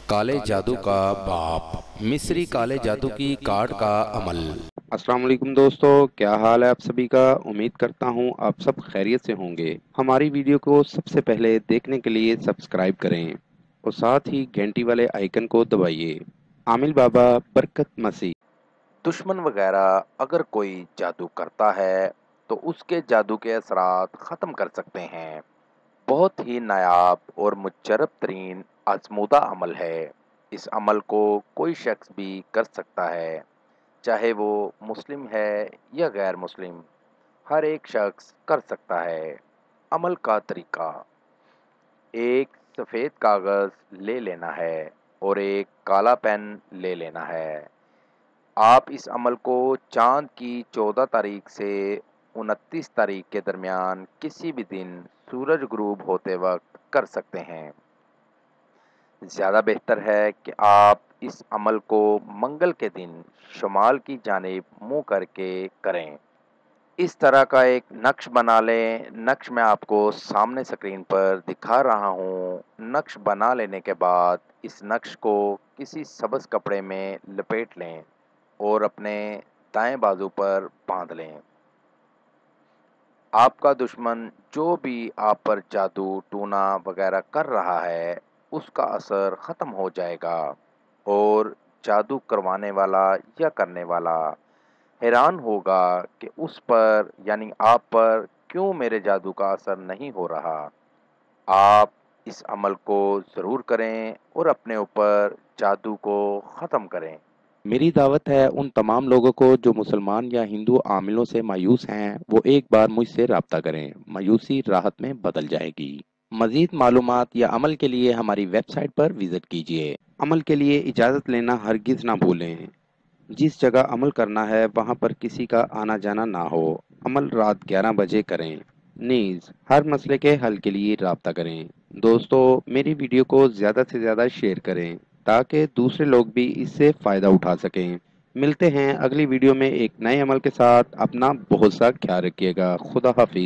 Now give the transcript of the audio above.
کالے جادو کا باپ مصری کالے جادو کی کارڈ کا عمل۔ السلام علیکم دوستو، کیا حال ہے آپ سبھی کا؟ امید کرتا ہوں آپ سب خیریت سے ہوں گے۔ ہماری ویڈیو کو سب سے پہلے دیکھنے کے لیے سبسکرائب کریں اور ساتھ ہی گھنٹی والے آئیکن کو دبائیے۔ عامل بابا برکت مسیح۔ دشمن وغیرہ اگر کوئی جادو کرتا ہے تو اس کے جادو کے اثرات ختم کر سکتے ہیں۔ بہت ہی نایاب اور مجرب ترین آزمودہ عمل ہے۔ اس عمل کو کوئی شخص بھی کر سکتا ہے، چاہے وہ مسلم ہے یا غیر مسلم، ہر ایک شخص کر سکتا ہے۔ عمل کا طریقہ: ایک سفید کاغذ لے لینا ہے اور ایک کالا پین لے لینا ہے۔ آپ اس عمل کو چاند کی 14 تاریخ سے 29 تاریخ کے درمیان کسی بھی دن سورج غروب ہوتے وقت کر سکتے ہیں۔ زیادہ بہتر ہے کہ آپ اس عمل کو منگل کے دن شمال کی جانب منہ کر کے کریں۔ اس طرح کا ایک نقش بنا لیں۔ نقش میں آپ کو سامنے اسکرین پر دکھا رہا ہوں۔ نقش بنا لینے کے بعد اس نقش کو کسی سبز کپڑے میں لپیٹ لیں اور اپنے دائیں بازو پر باندھ لیں۔ آپ کا دشمن جو بھی آپ پر جادو ٹونا وغیرہ کر رہا ہے اس کا اثر ختم ہو جائے گا اور جادو کروانے والا یا کرنے والا حیران ہوگا کہ اس پر یعنی آپ پر کیوں میرے جادو کا اثر نہیں ہو رہا۔ آپ اس عمل کو ضرور کریں اور اپنے اوپر جادو کو ختم کریں۔ میری دعوت ہے ان تمام لوگوں کو جو مسلمان یا ہندو عاملوں سے مایوس ہیں، وہ ایک بار مجھ سے رابطہ کریں۔ مایوسی راحت میں بدل جائے گی۔ مزید معلومات یا عمل کے لیے ہماری ویب سائٹ پر وزٹ کیجیے۔ عمل کے لیے اجازت لینا ہرگز نہ بھولیں۔ جس جگہ عمل کرنا ہے وہاں پر کسی کا آنا جانا نہ ہو۔ عمل رات 11 بجے کریں۔ نیز ہر مسئلے کے حل کے لیے رابطہ کریں۔ دوستو، میری ویڈیو کو زیادہ سے زیادہ شیئر کریں تاکہ دوسرے لوگ بھی اس سے فائدہ اٹھا سکیں۔ ملتے ہیں اگلی ویڈیو میں ایک نئے عمل کے ساتھ۔ اپنا بہت سا خیال رکھیے گا۔ خدا حافظ۔